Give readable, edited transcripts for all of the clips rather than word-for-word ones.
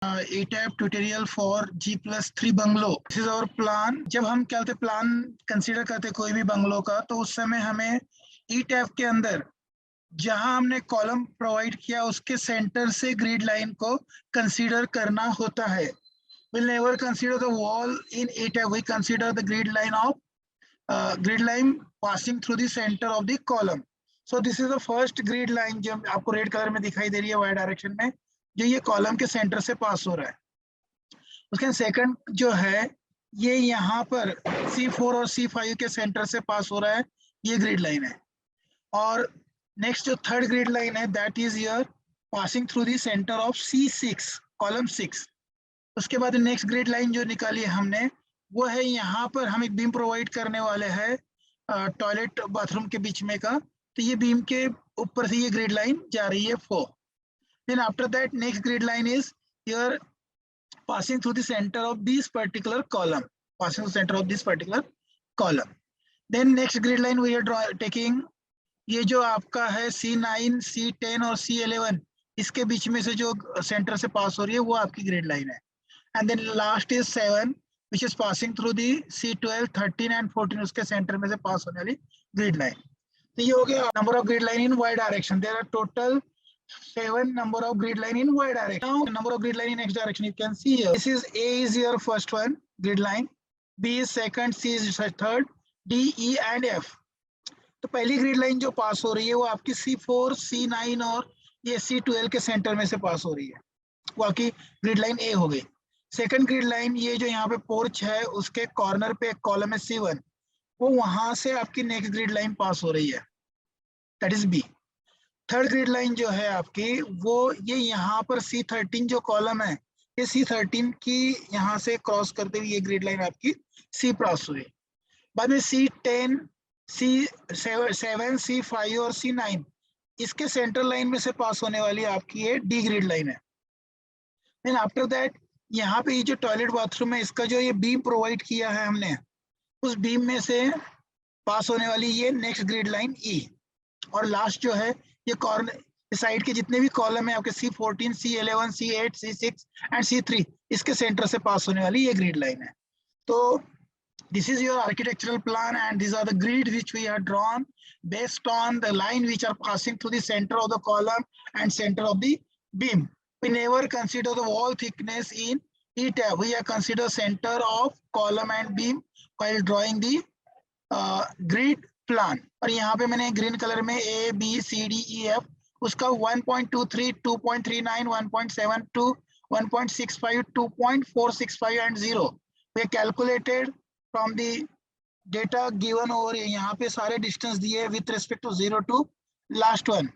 ATAP tutorial for G+3 bungalow. This is our plan. जब हम क्या होते प्लान कंसीडर करते कोई भी बंगलो का, तो उस समय हमें ETAP के अंदर जहां हमने कॉलम प्रोवाइड किया उसके सेंटर से ग्रिड लाइन को कंसीडर करना होता है. We'll never consider the wall in ETAP. We consider the grid line passing through the center of the column. So this is the first grid line जो आपको red colour में दिखाई दे रही है वाई डायरेक्शन में, जो ये कॉलम के सेंटर से पास हो रहा है. उसके सेकंड जो है ये यहाँ पर C4 और C5 के सेंटर से पास हो रहा है, ये ग्रिड लाइन है. और नेक्स्ट जो थर्ड ग्रिड लाइन है that is your passing through the centre of C6 column 6. उसके बाद नेक्स्ट ग्रिड लाइन जो निकाली है हमने वो है यहाँ पर हम एक बीम प्रोवाइड करने वाले हैं टॉयलेट बाथरूम के बीच में का, तो ये बीम के ऊपर से ये ग्रिड लाइन जा रही है 4. Then after that next grid line is here passing through the center of this particular column, passing through the center of this particular column. Then next grid line we are taking ये जो आपका है C9, C10 और C11 इसके बीच में से जो centre से पास हो रही है वो आपकी ग्रिड लाइन है. And then last is 7 which is passing through the C12, 13 and 14 उसके सेंटर में से पास होने वाली ग्रिड लाइन. तो ये हो गया number of grid line in Y direction. There are total 7 number of grid line in y direction. Now number of grid line in x direction you can see here. This is A is your first one grid line, B is second, C is third, D, E and F. तो पहली grid line जो पास हो रही है वो आपकी C4, C9 और ये C12 के सेंटर में से पास हो रही है, वो आपकी ग्रिड लाइन A हो गई. सेकंड ग्रिड लाइन ये जो यहाँ पे पोर्च है उसके कॉर्नर पे एक कॉलम है C1, वो वहां से आपकी नेक्स्ट ग्रिड लाइन पास हो रही है, that is B. Third grid line जो है आपकी वो ये यहाँ पर C13 जो कॉलम है ये C13 की यहाँ से क्रॉस करते हुए ये ग्रिड लाइन आपकी C पास हुई. बाद में C10, C7, C5 और C9 इसके सेंट्रल लाइन में से पास होने वाली आपकी ये D ग्रिड लाइन है. देन आफ्टर दैट यहाँ पे ये जो टॉयलेट बाथरूम है इसका जो ये बीम प्रोवाइड किया है हमने, उस बीम में से पास होने वाली ये नेक्स्ट ग्रिड लाइन E. और लास्ट जो है ये कॉर्नर साइड के जितने भी कॉलम है आपके C14, C11, C8, C6 and C3 इसके सेंटर से पास होने वाली ये ग्रिड लाइन है. तो this is your architectural plan and these are the grids which we have drawn based on the line which are passing through the center of the column and center of the beam. We never consider the wall thickness in ETAP. We have consider center of column and beam while drawing the grid plan. और यहाँ पे मैंने green colour में A, B, C, D, E, F उसका 1.23, 2.39, 1.72, 1.65, 2.465 and 0 we calculated from the data given over. यहाँ पे सारे distance दिए with respect to 0 to last one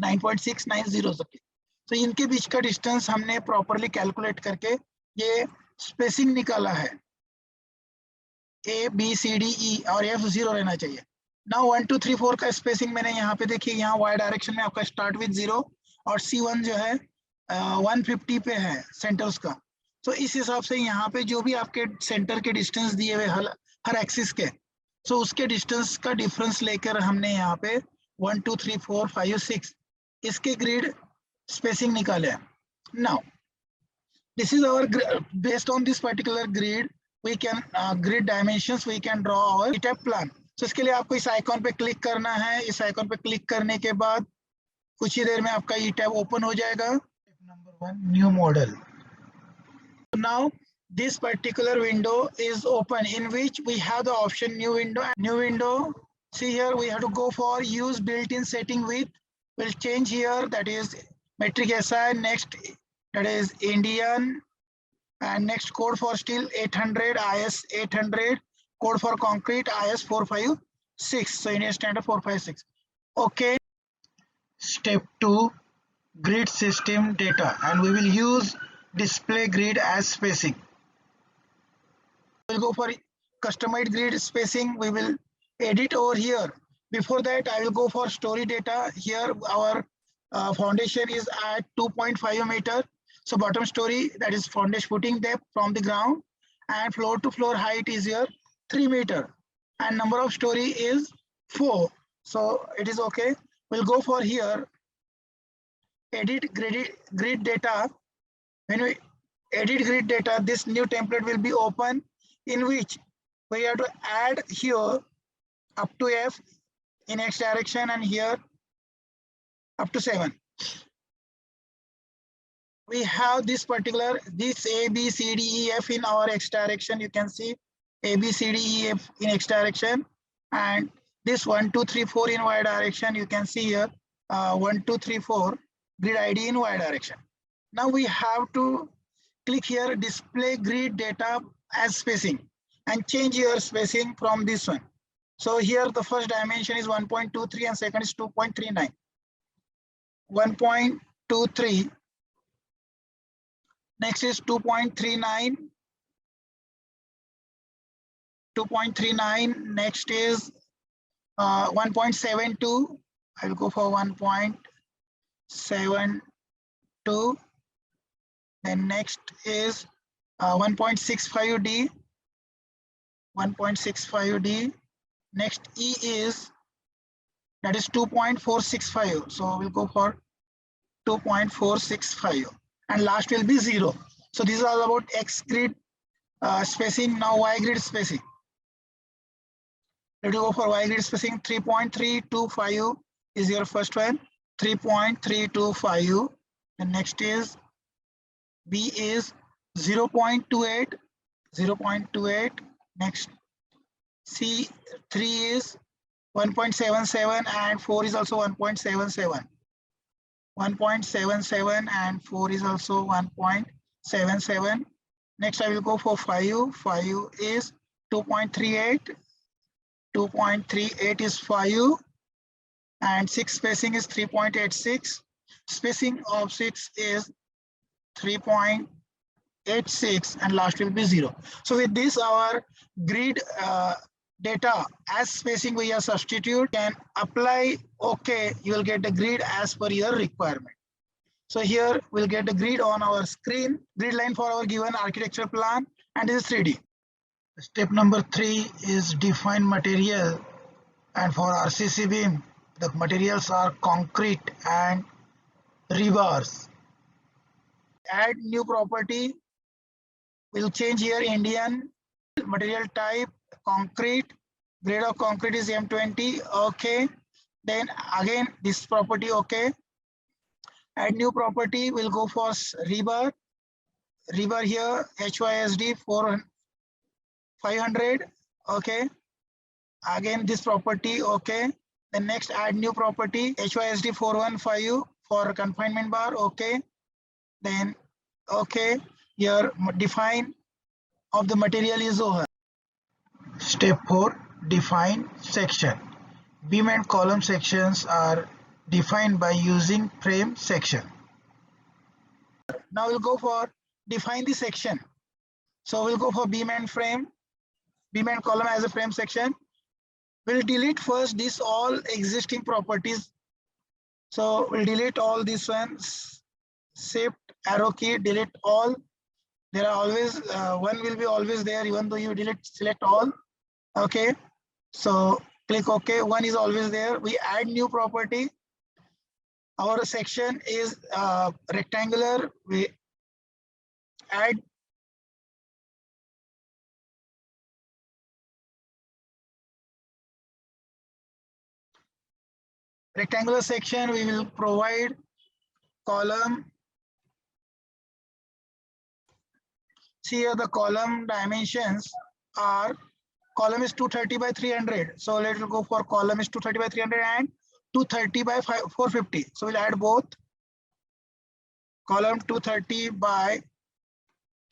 9.690 तक. तो इनके बीच का डिस्टेंस हमने प्रॉपरली कैलकुलेट करके ये स्पेसिंग निकाला है. A, B, C, D, E और F 0 रहना चाहिए. नाउ 1, 2, 3, 4 का स्पेसिंग मैंने यहाँ पे देखिए, यहाँ y डायरेक्शन में आपका स्टार्ट विद 0 और C1 जो है 150 पे है सेंटर्स का. तो इस हिसाब से यहाँ पे जो भी आपके सेंटर के डिस्टेंस दिए हुए हर एक्सिस के, तो उसके डिस्टेंस का डिफरेंस लेकर हमने यहाँ पे 1, 2, 3, 4, 5, 6 इसके ग्रिड स्पेसिंग निकाले. Now this is our based on this particular grid we can grid dimensions we can draw our ETAP plan. So इसके लिए आपको इस आइकॉन पे क्लिक करना है. इस आइकॉन पे क्लिक करने के बाद कुछ ही देर में आपका ETAP ओपन हो जाएगा. Number 1 new model. Now this particular window is open in which we have the option new window. See here we have to go for use built-in setting with, we'll change here, that is metric SI. Next that is Indian, and next code for steel 800, IS 800, code for concrete IS 456, so Indian standard 456. Okay. Step 2 grid system data, and we will use display grid as spacing. We'll go for customized grid spacing. We will edit over here. Before that I will go for story data. Here our foundation is at 2.5 meter. So bottom story, that is foundation footing depth from the ground, and floor to floor height is here 3 meter, and number of story is 4. So it is okay. We'll go for here edit grid data. When we edit grid data, this new template will be open, in which we have to add here up to F in X direction, and here up to 7. We have this A, B, C, D, E, F in our X direction. You can see A, B, C, D, E, F in X direction, and this 1, 2, 3, 4 in Y direction. You can see here 1, 2, 3, 4 grid ID in Y direction. Now we have to click here, display grid data as spacing, and change your spacing from this one. So here the first dimension is 1.23 and second is 2.39. 1.23. Next is 2.39. 2.39. Next is 1.72. I will go for 1.72. Then next is 1.65D. 1.65D. Next E is, that is 2.465. So we'll go for 2.465. And last will be 0. So this is all about X grid spacing. Now Y grid spacing. Let us go for Y grid spacing. 3.325 is your first one. 3.325. The next is B is 0.28. 0.28. Next C3 is 1.77 and 4 is also 1.77. 1.77 and 4 is also 1.77. Next I will go for 5. 5 is 2.38. 2.38 is 5. And 6 spacing is 3.86. Spacing of 6 is 3.86 and last will be 0. So with this our grid data as spacing we have substitute, can apply OK, you will get the grid as per your requirement. So here we'll get the grid on our screen, grid line for our given architecture plan, and this is 3D. Step number 3 is define material, and for RCC beam the materials are concrete and rebars. Add new property, we'll change here Indian, material type concrete, grade of concrete is M20. Okay, then again this property. Okay, add new property, we'll go for rebar. Rebar here HYSD 500. Okay, again this property. Okay, then next add new property HYSD 415 for confinement bar. Okay, then okay, here define of the material is over. Step 4, define section. Beam and column sections are defined by using frame section. Now we'll go for define the section. So we'll go for beam and frame, beam and column as a frame section. We'll delete first this all existing properties. So we'll delete all these ones. Shift arrow key, delete all. There are always one will be always there, even though you select all. Okay, so click OK. One is always there. We add new property. Our section is rectangular. We add rectangular section. We will provide column. See here the column dimensions are, column is 230 by 300. So let's go for column is 230 by 300 and 230 by 450. So we'll add both. Column 230 by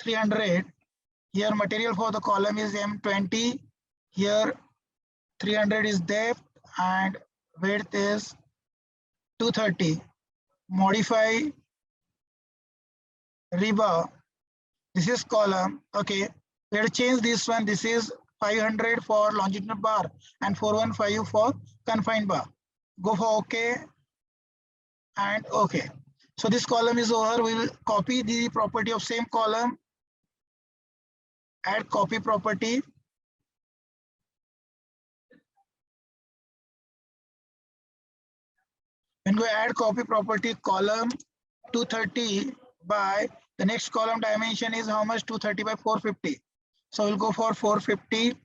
300. Here material for the column is M20. Here 300 is depth and width is 230. Modify rebar. This is column. Okay, we have to change this one. This is 500 for longitudinal bar and 415 for confined bar. Go for OK and OK. So this column is over. We will copy the property of same column. Add copy property. When we add copy property, column 230 by The next column dimension is how much? 230 by 450. So we'll go for 450.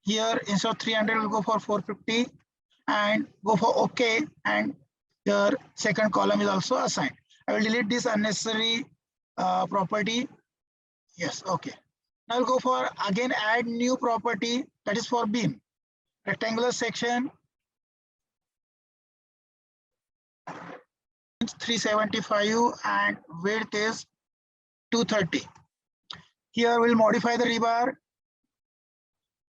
Here instead of 300, we'll go for 450 and go for OK. And your second column is also assigned. I will delete this unnecessary property. Yes, okay. Now I'll go for again add new property, that is for beam. Rectangular section 375 and width is 230. Here we'll modify the rebar.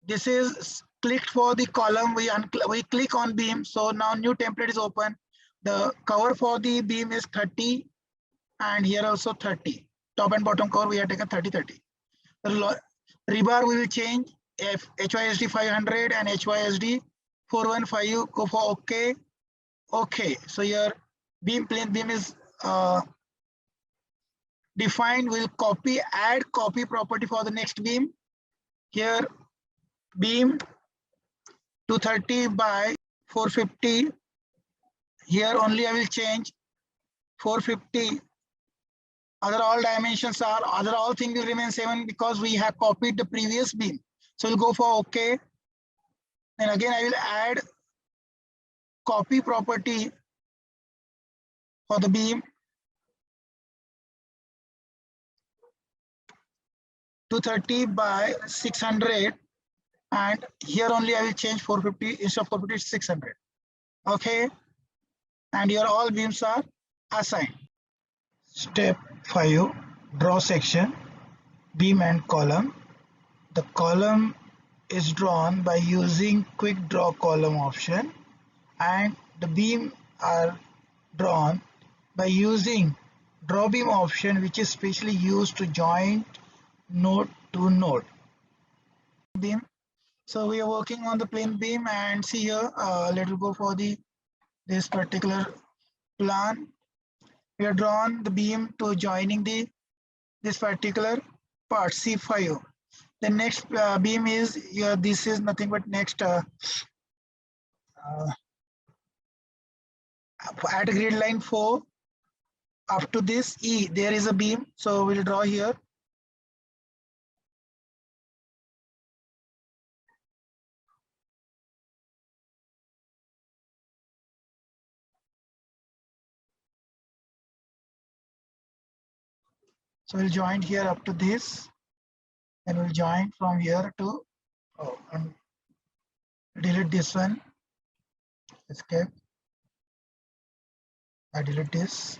This is clicked for the column. We click on beam. So now new template is open. The cover for the beam is 30 and here also 30. Top and bottom cover we have taken 30. The rebar we will change HYSD 500 and HYSD 415. Go for OK. Okay. So here beam plane beam is defined. We'll add copy property for the next beam. Here beam 230 by 450. Here only I will change 450. All dimensions are all things will remain same because we have copied the previous beam. So we'll go for OK. Then again I will add copy property for the beam 230 by 600, and here only I will change 450 instead of 450 it's 600. Okay, and here all beams are assigned. Step 5, draw section, beam and column. The column is drawn by using quick draw column option, and the beam are drawn by using draw beam option, which is specially used to join node to node. Beam. So we are working on the plane beam, and see here, let us go for this particular plan. We are drawn the beam to joining this particular part C5. The next beam is here. This is nothing but next at grid line 4 up to this E. There is a beam, so we'll draw here. So we'll join here up to this, and we'll join from here to and delete this one. Escape. I delete this.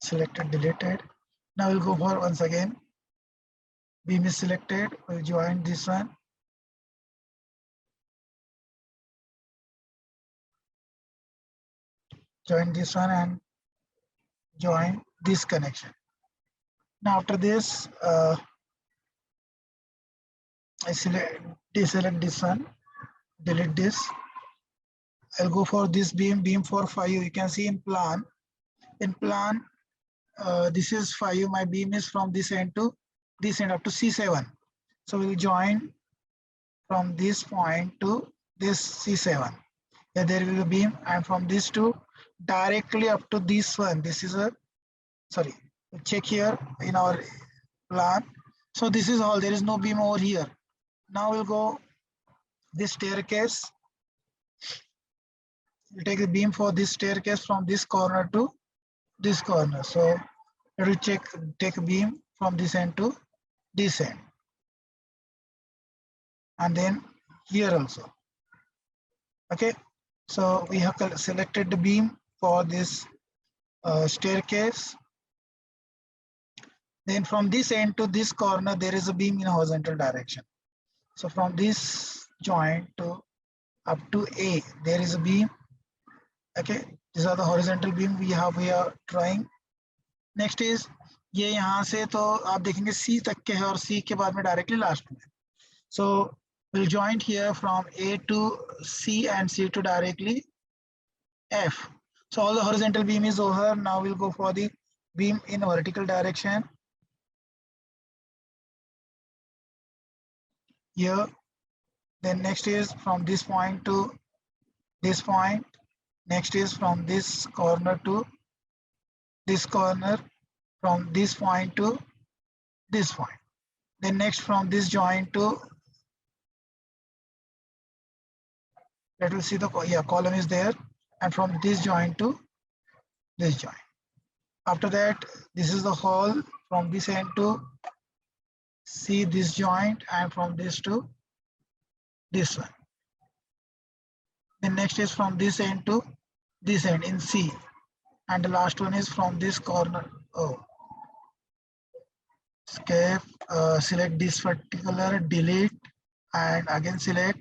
Selected, deleted. Now we'll go for once again. Beam is selected. We'll join this one. Join this one and join this connection. Now after this, I deselect this one, delete this. I'll go for this beam 4, 5. You can see in plan. In plan, this is 5. My beam is from this end to this end up to C7. So we'll join from this point to this C7. Yeah, there will be a beam, and from this to directly up to this one. This is a check here in our plan. So this is all. There is no beam over here. Now we'll go this staircase. We'll take the beam for this staircase from this corner to this corner. So it will take a beam from this end to this end, and then here also. Okay, so we have selected the beam for this staircase. Then from this end to this corner, there is a beam in horizontal direction. So from this joint to up to A, there is a beam. Okay, these are the horizontal beam we are drawing. Next is ये यहाँ से तो आप देखेंगे C तक के है और C के बाद में directly last में. So we'll join here from A to C and C to directly F. So all the horizontal beam is over. Now we'll go for the beam in vertical direction. Here, then next is from this point to this point. Next is from this corner to this corner. from this point to this point. Then next from this joint to, let us see the column is there, and from this joint to this joint. After that, this is the hole from this end to see this joint, and from this to this one. Then next is from this end to this end in C, and the last one is from this corner. Oh, escape, select this particular, delete, and again select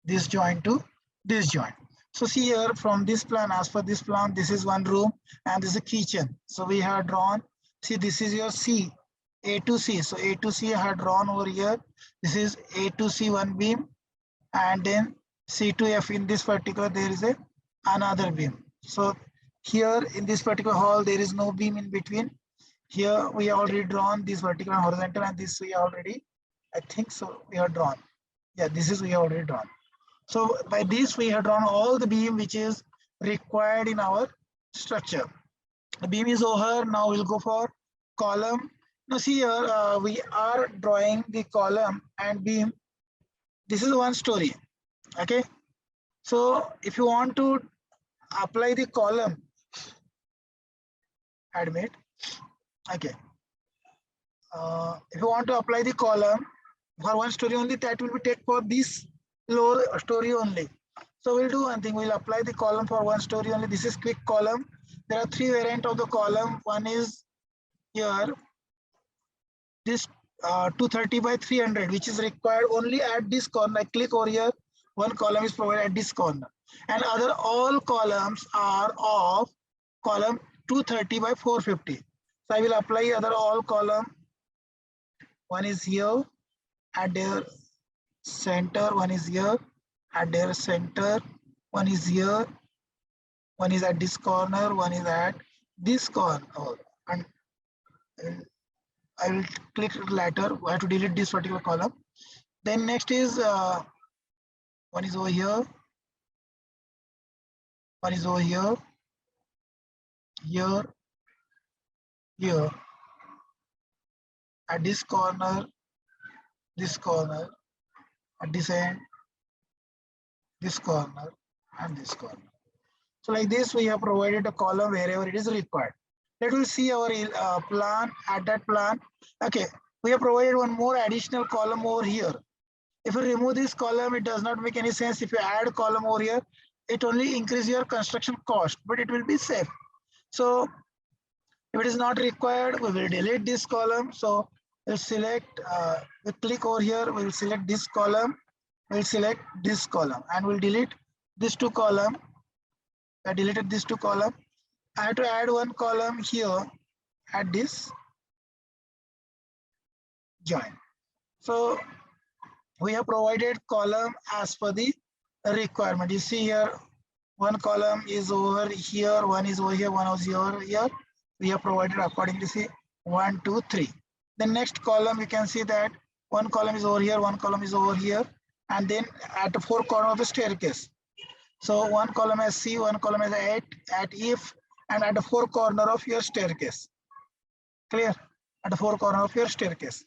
this joint to this joint. So see here from this plan, as per this plan, this is one room and this is a kitchen. So we have drawn, see this is your C, A to C. So A to C I have drawn over here. This is A to C one beam, and then C to F. In this particular there is another beam. So here in this particular hall there is no beam in between. Here we have already drawn this vertical and horizontal, and this we already, I think so, we have drawn. Yeah, this is we have already drawn. So by this we have drawn all the beam which is required in our structure. The beam is over. Now we'll go for column. Now see here, we are drawing the column and beam. This is one story. Okay. So if you want to apply the column, admit. Okay. If you want to apply the column for one story only, that will be take for this lower story only. So we'll do one thing, we'll apply the column for one story only. This is quick column. There are three variants of the column. One is here, this 230 by 300, which is required only at this corner. I click over here, one column is provided at this corner, and other all columns are of column 230 by 450. So I will apply other all column. One is here at their center, one is here at their center, one is here, one is at this corner, one is at this corner. And I will click later. I have to delete this particular column. Then next is one is over here, one is over here, here, here, at this corner, at this end, this corner, and this corner. So like this, we have provided a column wherever it is required. Let us see our plan. At that plan, okay, we have provided one more additional column over here. If you remove this column, it does not make any sense. If you add a column over here, it only increases your construction cost, but it will be safe. So if it is not required, we will delete this column. So we'll select, we click over here, we'll select this column, we'll select this column, and we'll delete these two columns. I deleted these two columns. I have to add one column here at this joint. So we have provided column as per the requirement. You see here, one column is over here, one is over here, one is over here. We have provided accordingly. See 1, 2, 3. The next column, you can see that one column is over here, one column is over here, and then at the four corner of the staircase. So one column has C, one column has at F, and at the four corner of your staircase. Clear? At the four corner of your staircase.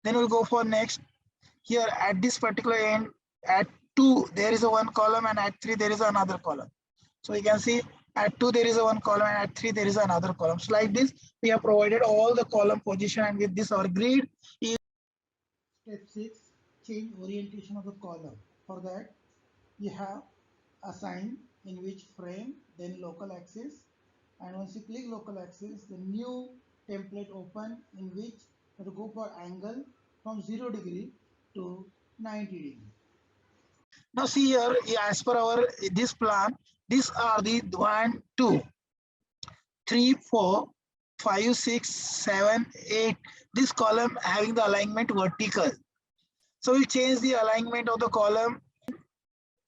Then we'll go for next. Here at this particular end, at 2 there is a one column, and at 3 there is another column. So you can see at 2 there is a one column, and at 3 there is another column. So like this, we have provided all the column position, and with this our grid is. Step 6, change orientation of the column. For that, you have assign in which frame, then local axis, and once you click local axis, the new template open in which you have to go for angle from 0 degree to 90 degree. Now see here, as per our this plan, these are the 1, 2, 3, 4, 5, 6, 7, 8. This column having the alignment vertical. So we change the alignment of the column,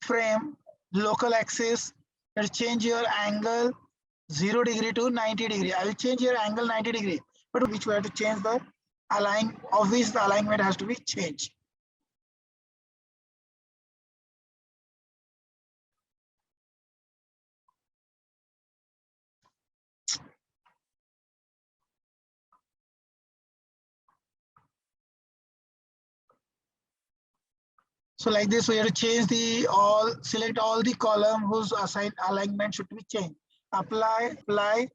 frame, local axis. Let's change your angle 0 degree to 90 degree. I will change your angle 90 degree, but which we have to change the align, of which the alignment has to be changed. So like this, we have to change select all the column whose alignment should be changed. Apply,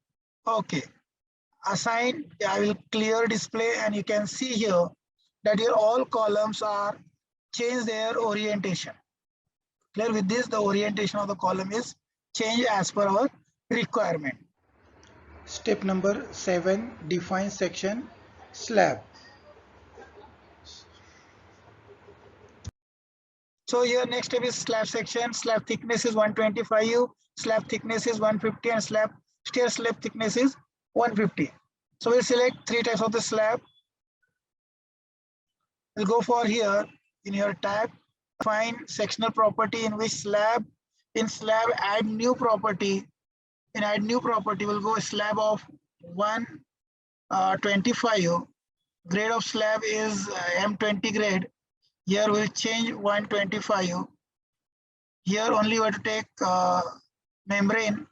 okay. Assign, I will clear display, and you can see here that your all columns are change their orientation. Clear? With this, the orientation of the column is changed as per our requirement. Step number 7, define section slab. So here next step is slab section. Slab thickness is 125, slab thickness is 150, and stair slab thickness is 150. So we'll select 3 types of the slab. We'll go for here in your tab, find sectional property in which slab. In slab, add new property. In add new property, we'll go slab of 125. Grade of slab is M20 grade. Here we'll change 125. Here only we have to take membrane.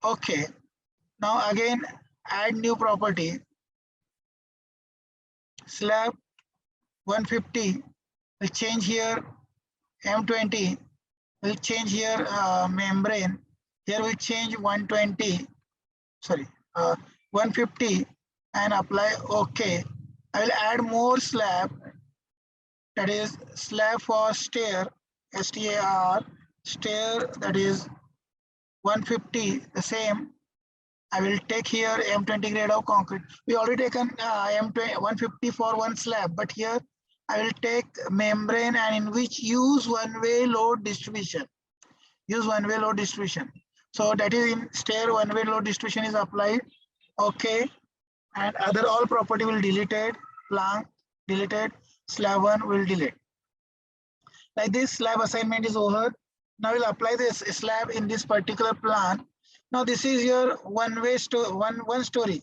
Okay. Now again add new property. Slab 150. We'll change here M20. We'll change here membrane. Here we'll change 120. Sorry, 150 and apply OK. I will add more slab. That is slab for stair, STAR, stair, that is 150, the same. I will take here M20 grade of concrete. We already taken M20 150 for one slab, but here I will take membrane and in which use one-way load distribution. Use one-way load distribution. So that is in stair one-way load distribution is applied. Okay, and other all property will deleted. Plank deleted. Slab 1 will delete. Like this, slab assignment is over. Now we'll apply this slab in this particular plan. Now this is your one story,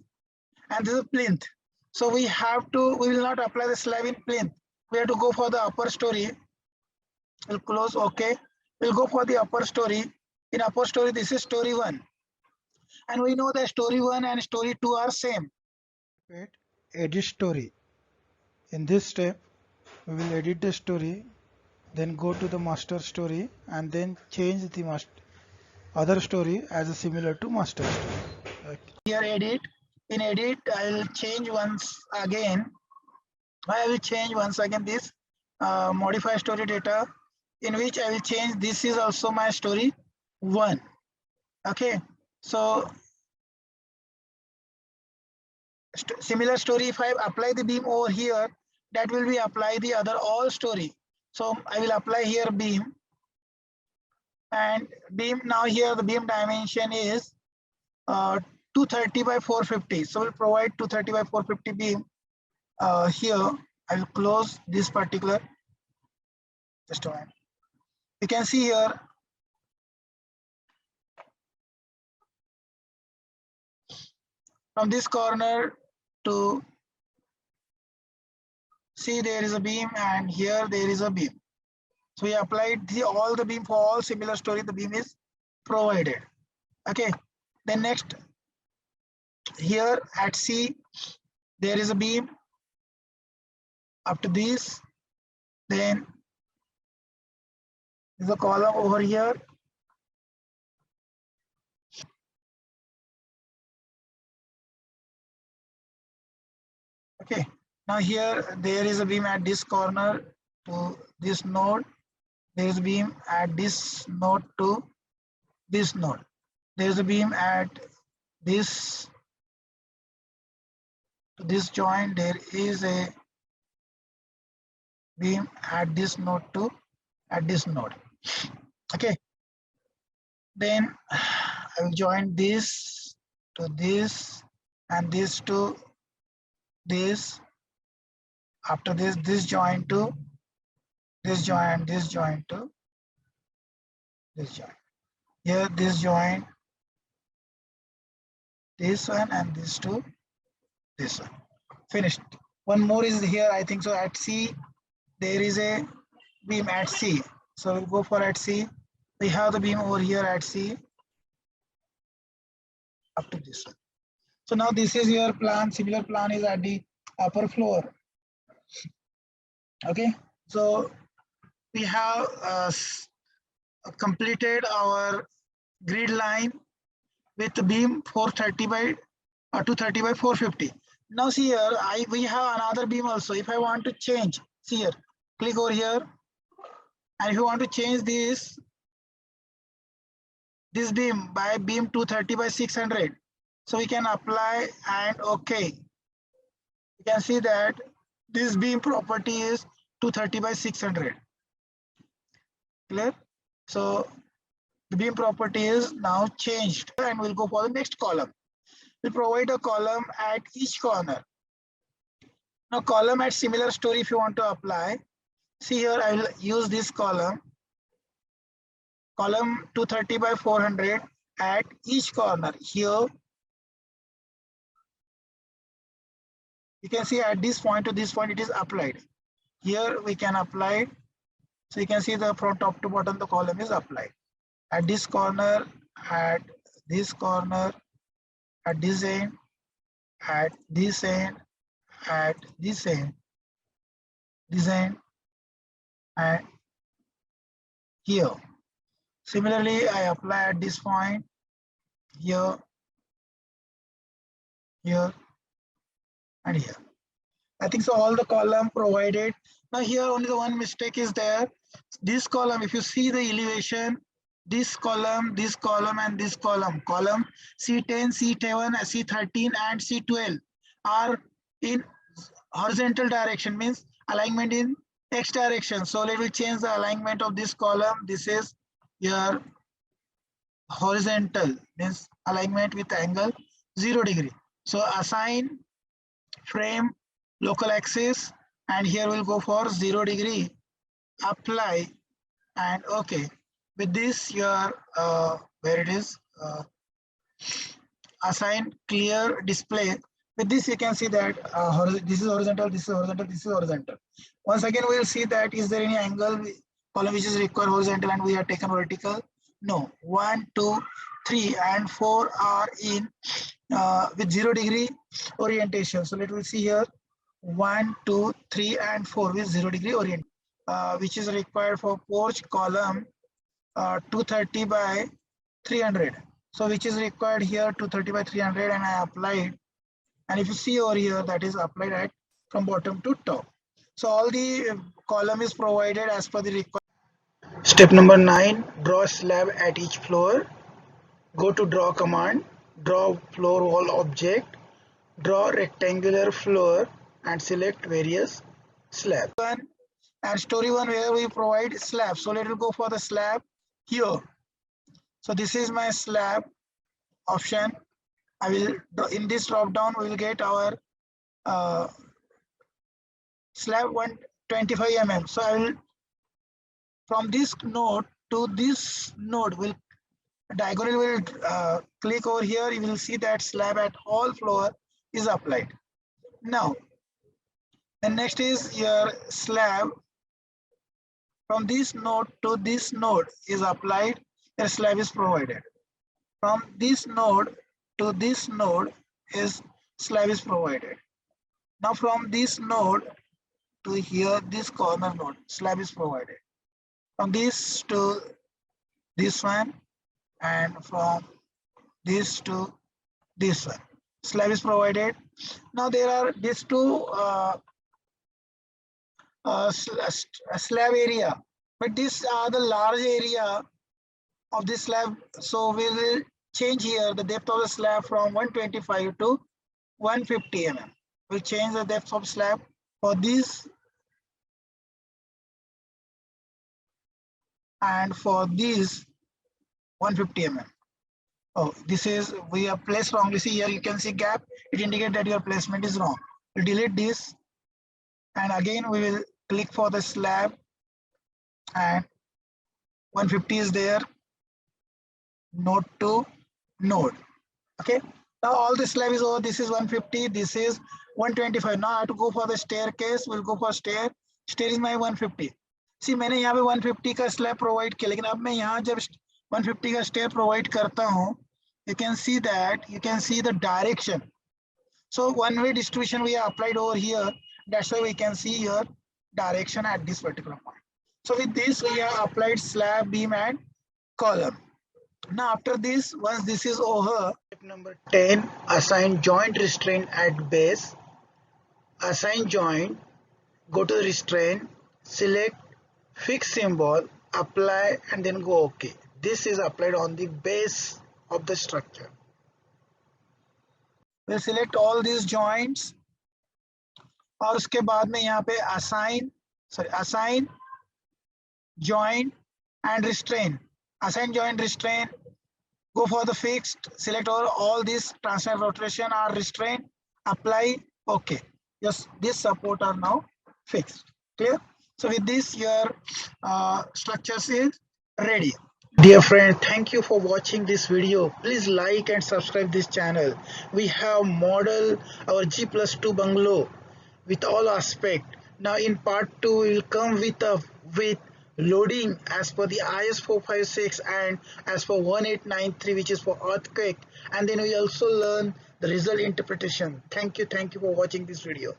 and this is plinth. So we will not apply the slab in plinth. We have to go for the upper story. We'll close, okay. We'll go for the upper story. In upper story, this is story 1. And we know that story 1 and story 2 are same. Edit story. In this step, we will edit the story, then go to the master story and then change the other story as a similar to master story. Okay. Here edit. In edit, I will change once again. I will change once again this modify story data, in which I will change this is also my story 1. Okay. So similar story, if I apply the beam over here, that will be apply the other all story. So I will apply here beam, and beam, now here the beam dimension is 230 by 450. So we'll provide 230 by 450 beam. Here I will close this particular, just a minute. You can see here from this corner to see there is a beam, and here there is a beam. So we applied all the beam for all similar story, the beam is provided. Okay. Then next, here at C, there is a beam. After this, then there's a column over here. Okay. Now here there is a beam at this corner to this node. There is a beam at this node to this node. There is a beam at this to this joint. There is a beam at this node to at this node. Okay. Then I will join this to this and this to this. After this joint to this joint, this joint to this joint. Here this joint, this one, and this to this one. Finished. One more is here, I think so. At C, there is a beam at C. So we'll go for at C. We have the beam over here at C up to this one. So now this is your plan. Similar plan is at the upper floor. Okay. So we have completed our grid line with the beam 430 by 230 by 450. Now see here, we have another beam also. If I want to change, see here, click over here, and if you want to change this beam by beam 230 by 600, so we can apply and okay. You can see that this beam property is 230 by 600. Clear? So the beam property is now changed, and we'll go for the next column. We'll provide a column at each corner. Now column at similar story if you want to apply. See here, I will use this column 230 by 400 at each corner. Here you can see at this point to this point it is applied. Here we can apply it. So you can see the from top to bottom the column is applied. At this corner, at this corner, at this end, at this end, at this end, and here. Similarly, I apply at this point, here, here, and here. I think so all the column provided. Now here only the one mistake is there. This column, if you see the elevation, this column, and this column C10, C7, C13 and C12 are in horizontal direction, means alignment in X direction. So let me change the alignment of this column. This is your horizontal, means alignment with angle 0 degree. So assign frame local axis, and here we'll go for 0 degree, apply and okay. With this your where it is assign clear display. With this you can see that this is horizontal, this is horizontal, this is horizontal. Once again we will see that is there any angle column which is required horizontal and we have taken vertical. No, 1, 2, 3 and 4 are in with 0 degree orientation. So let me see here 1, 2, 3 and 4 with 0 degree orientation, which is required for porch column 230 by 300. So which is required here 230 by 300, and I applied. And if you see over here, that is applied at from bottom to top. So all the column is provided as per the requirement. Step number 9, draw a slab at each floor. Go to draw command, draw floor wall object, draw rectangular floor and select various slab. And story 1 where we provide slab. So let us go for the slab here. So this is my slab option. I will in this drop down we will get our slab 125 mm. So I will from this node to this node will diagonal will click over here. You will see that slab at all floor is applied. Now the next is your slab from this node to this node is applied. Your slab is provided. From this node to this node is slab is provided. Now from this node to here, this corner node, slab is provided. From this to this one, and from this to this one, slab is provided. Now there are these two slab area, but these are the large area of this slab. So we will change here the depth of the slab from 125 to 150 mm. We'll change the depth of slab for this and for this 150 mm. Oh, this is we have placed wrongly. See here you can see gap. It indicates that your placement is wrong. We'll delete this, and again we will click for the slab, and 150 is there. Node to node. Okay. Now all the slab is over. This is 150. This is 125. Now I have to go for the staircase. We'll go for stair. Stair is my 150. See मैंने यहाँ पे 150 का slab provide किया, लेकिन अब मैं यहाँ जब 150 का stair provide करता हूँ, you can see that you can see the direction. So one way distribution we have applied over here. That's why we can see your direction at this particular point. So with this, we have applied slab, beam and column. Now after this, once this is over, step number 10, assign joint restraint at base. Assign joint, go to the restraint, select fix symbol, apply and then go OK. This is applied on the base of the structure. We'll select all these joints और उसके बाद में यहाँ पे assign joint and restrain. Assign joint restrain, go for the fixed, select all these transfer rotation are restrained, apply, OK. Yes, this support are now fixed. Clear? So with this, your structures is ready. Dear friend, thank you for watching this video. Please like and subscribe this channel. We have model our G+2 bungalow with all aspect. Now in part 2 we will come with loading as per the IS 456 and as per 1893, which is for earthquake, and then we also learn the result interpretation. Thank you for watching this video.